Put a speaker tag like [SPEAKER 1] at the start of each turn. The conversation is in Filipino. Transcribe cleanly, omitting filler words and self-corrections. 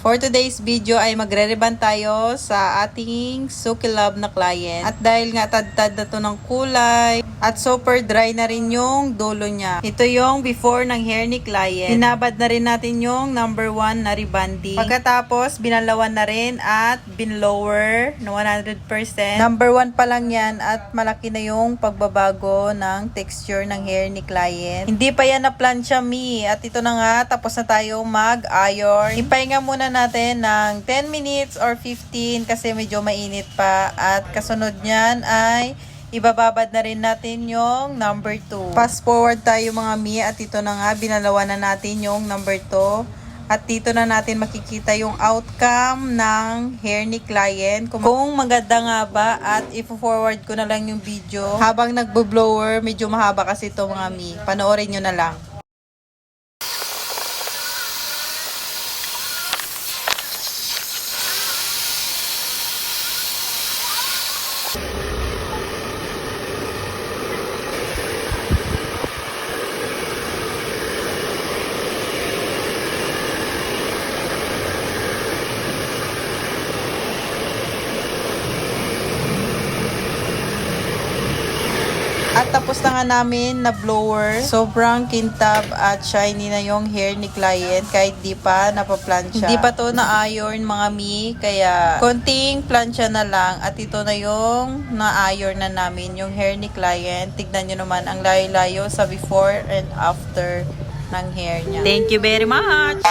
[SPEAKER 1] For today's video ay magre-reband tayo sa ating Suki Love na client. At dahil nga tad-tad na to ng kulay at super dry na rin yung dulo niya. Ito yung before ng hair ni client. Hinabad na rin natin yung number 1 na rebanding. Pagkatapos binalawan na rin at binlower na 100%. Number 1 pa lang yan at malaki na yung pagbabago ng texture ng hair ni client. Hindi pa yan na plancha mi. At ito na nga, tapos na tayo mag-iron. Ipahinga muna natin ng 10 minutes or 15 kasi medyo mainit pa. At kasunod niyan ay ibababad na rin natin yung number 2. Fast forward tayo mga mi at ito na nga, binalawan na natin yung number 2. At dito na natin makikita yung outcome ng hair ni client. Kung maganda nga ba, at i-forward ko na lang yung video. Habang nagbo-blower, medyo mahaba kasi ito mga mi. Panoorin nyo na lang. At tapos na nga namin na blower. Sobrang kintab at shiny na yung hair ni client kahit di pa napaplansya. Hindi pa to na-iron mga mi. Kaya konting plansya na lang. At ito na yung na-iron na namin yung hair ni client. Tignan nyo naman ang layo-layo sa before and after ng hair niya. Thank you very much!